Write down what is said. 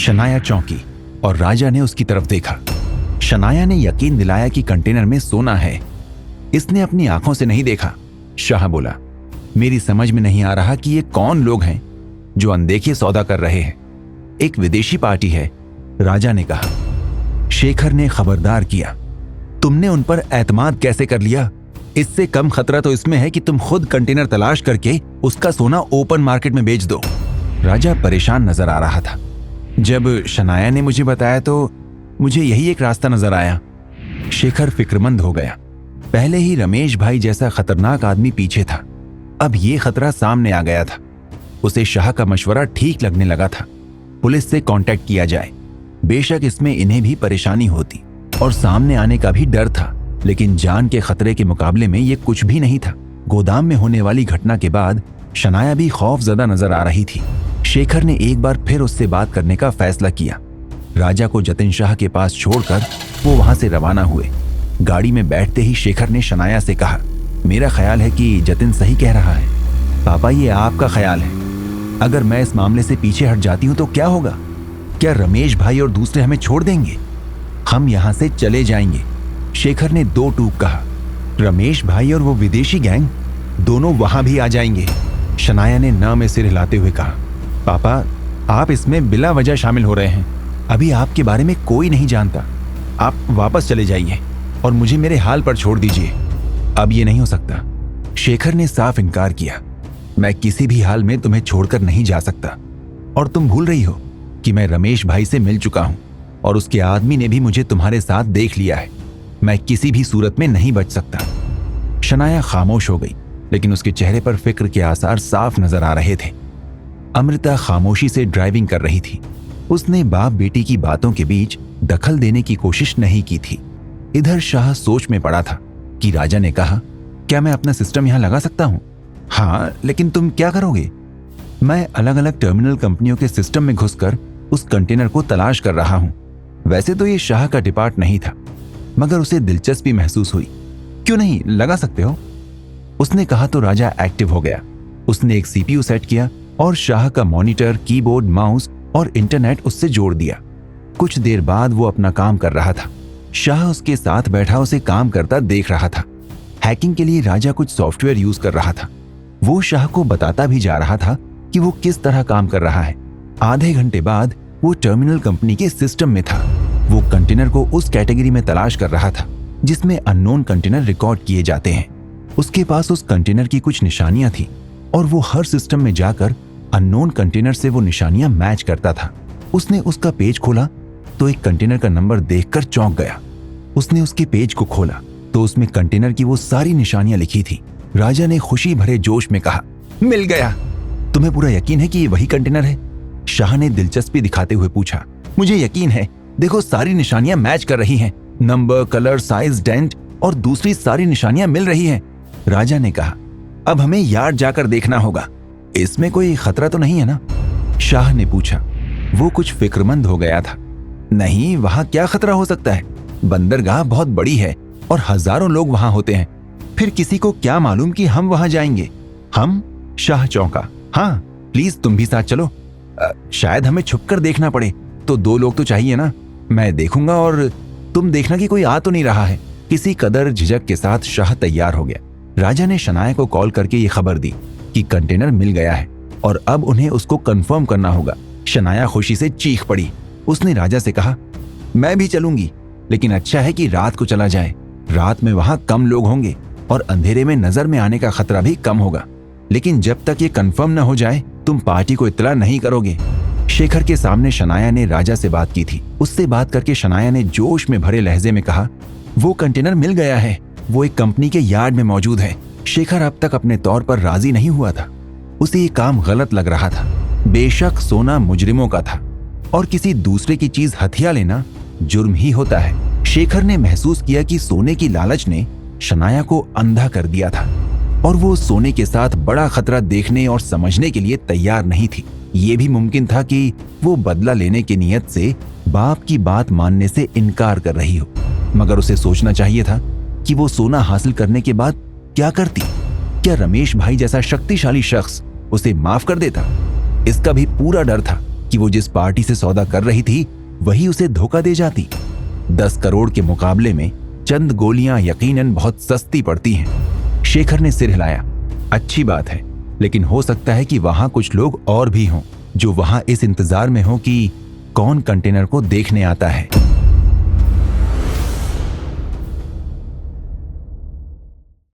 शनाया चौंकी और राजा ने उसकी तरफ देखा। शनाया ने यकीन दिलाया कि कंटेनर में सोना है। इसने अपनी आंखों से नहीं देखा। शाह बोला, मेरी समझ में नहीं आ रहा कि ये कौन लोग हैं जो अनदेखे सौदा कर रहे हैं। एक विदेशी पार्टी है, राजा ने कहा। शेखर ने खबरदार किया, तुमने उन पर एतमाद कैसे कर लिया? इससे कम खतरा तो इसमें है कि तुम खुद कंटेनर तलाश करके उसका सोना ओपन मार्केट में बेच दो। राजा परेशान नजर आ रहा था। जब शनाया ने मुझे बताया तो मुझे यही एक रास्ता नजर आया। शेखर फिक्रमंद हो गया। पहले ही रमेश भाई जैसा खतरनाक आदमी पीछे था, अब ये खतरा सामने आ गया था। उसे शाह का मशवरा ठीक लगने लगा था। पुलिस से कांटेक्ट किया जाए। बेशक इसमें इन्हें भी परेशानी होती और सामने आने का भी डर था, लेकिन जान के खतरे के मुकाबले में ये कुछ भी नहीं था। गोदाम में होने वाली घटना के बाद शनाया भी खौफजदा नजर आ रही थी। शेखर ने एक बार फिर उससे बात करने का फैसला किया। राजा को जतिन शाह के पास छोड़कर वो वहां से रवाना हुए। गाड़ी में बैठते ही शेखर ने शनाया से कहा, मेरा ख्याल है कि जतिन सही कह रहा है। पापा, ये आपका ख्याल है। अगर मैं इस मामले से पीछे हट जाती हूं तो क्या होगा? क्या रमेश भाई और दूसरे हमें छोड़ देंगे? हम यहां से चले जाएंगे। शेखर ने दो टूक कहा। रमेश भाई और वो विदेशी गैंग दोनों वहां भी आ जाएंगे। शनाया ने ना में सिर हिलाते हुए कहा, पापा, आप इसमें बिला वजह शामिल हो रहे हैं। अभी आपके बारे में कोई नहीं जानता। आप वापस चले जाइए और मुझे मेरे हाल पर छोड़ दीजिए। अब ये नहीं हो सकता। शेखर ने साफ इनकार किया। मैं किसी भी हाल में तुम्हें छोड़कर नहीं जा सकता। और तुम भूल रही हो कि मैं रमेश भाई से मिल चुका हूं और उसके आदमी ने भी मुझे तुम्हारे साथ देख लिया है। मैं किसी भी सूरत में नहीं बच सकता। शनाया खामोश हो गई, लेकिन उसके चेहरे पर फिक्र के आसार साफ नजर आ रहे थे। अमृता खामोशी से ड्राइविंग कर रही थी। उसने बाप बेटी की बातों के बीच दखल देने की कोशिश नहीं की थी। इधर शाह सोच में पड़ा था कि राजा ने कहा, क्या मैं अपना सिस्टम यहां लगा सकता हूं? हाँ, लेकिन तुम क्या करोगे? मैं अलग अलग टर्मिनल कंपनियों के सिस्टम में घुसकर उस कंटेनर को तलाश कर रहा हूं। वैसे तो ये शाह का डिपार्ट नहीं था, मगर उसे दिलचस्पी महसूस हुई। क्यों नहीं लगा सकते हो? उसने कहा तो राजा एक्टिव हो गया। उसने एक सीपीयू सेट किया और शाह का मॉनिटर, कीबोर्ड, माउस और इंटरनेट उससे जोड़ दिया। कुछ देर बाद वो अपना काम कर रहा था। शाह उसके साथ बैठा उसे काम करता देख रहा था। हैकिंग के लिए राजा कुछ सॉफ्टवेयर यूज कर रहा था। वो शाह को बताता भी जा रहा था कि वो किस तरह काम कर रहा है। आधे घंटे बाद वो टर्मिनल कंपनी के सिस्टम में था। वो कंटेनर को उस कैटेगरी में तलाश कर रहा था जिसमें अननोन कंटेनर रिकॉर्ड किए जाते हैं। उसके पास उस कंटेनर की कुछ निशानियां थी और वो हर सिस्टम में जाकर अननोन कंटेनर से वो निशानियां मैच करता था। उसने उसका पेज खोला तो एक कंटेनर का नंबर देखकर चौंक गया। उसने उसके पेज को खोला तो उसमें कंटेनर की वो सारी निशानियां लिखी थी। राजा ने खुशी भरे जोश में कहा, मिल गया। तुम्हें पूरा यकीन है कि ये वही कंटेनर है? शाह ने दिलचस्पी दिखाते हुए पूछा। मुझे यकीन है, देखो सारी निशानियां मैच कर रही हैं। नंबर, कलर, साइज, डेंट और दूसरी सारी निशानियां मिल रही हैं। राजा ने कहा, अब हमें यार्ड जाकर देखना होगा। इसमें कोई खतरा तो नहीं है ना? शाह ने पूछा। वो कुछ फिक्रमंद हो गया था। नहीं, वहां क्या खतरा हो सकता है? बंदरगाह बहुत बड़ी है और हजारों लोग वहां होते हैं। फिर किसी को क्या मालूम कि हम वहां जाएंगे? हम? शाह चौंका। हाँ, प्लीज तुम भी साथ चलो। शायद हमें छुपकर देखना पड़े, तो 2 लोग तो चाहिए ना। मैं देखूंगा और तुम देखना कि कोई आ तो नहीं रहा है। किसी कदर झिझक के साथ शाह तैयार हो गया। राजा ने शनाया को कॉल करके ये खबर दी कि कंटेनर मिल गया है और अब उन्हें उसको कंफर्म करना होगा। शनाया खुशी से चीख पड़ी। उसने राजा से कहा, मैं भी चलूंगी, लेकिन अच्छा है कि रात को चला जाए। रात में वहां कम लोग होंगे और अंधेरे में नजर में आने का खतरा भी कम होगा। लेकिन जब तक ये कंफर्म न हो जाए तुम पार्टी को इत्तला नहीं करोगे। शेखर के सामने शनाया ने राजा से बात की थी। उससे बात करके शनाया ने जोश में भरे लहजे में कहा, वो कंटेनर मिल गया है। वो एक कंपनी के यार्ड में मौजूद है। शेखर अब तक अपने तौर पर राजी नहीं हुआ था। उसे ये काम गलत लग रहा था। बेशक सोना मुजरिमों का था और किसी दूसरे की चीज हथिया लेना जुर्म ही होता है। शेखर ने महसूस किया कि सोने की लालच ने शनाया को अंधा कर दिया था और वो सोने के साथ बड़ा खतरा देखने और समझने के लिए तैयार नहीं थी। ये भी मुमकिन था कि वो बदला लेने की नीयत से बाप की बात मानने से इनकार कर रही हो, मगर उसे सोचना चाहिए था कि वो सोना हासिल करने के बाद क्या करती। क्या रमेश भाई जैसा शक्तिशाली शख्स उसे माफ कर देता? इसका भी पूरा डर था कि वो जिस पार्टी से सौदा कर रही थी वही उसे धोखा दे जाती। 10 करोड़ के मुकाबले में चंद गोलियां यकीनन बहुत सस्ती पड़ती हैं। शेखर ने सिर हिलाया। अच्छी बात है, लेकिन हो सकता है कि वहां कुछ लोग और भी हों जो वहां इस इंतजार में हों कि कौन कंटेनर को देखने आता है।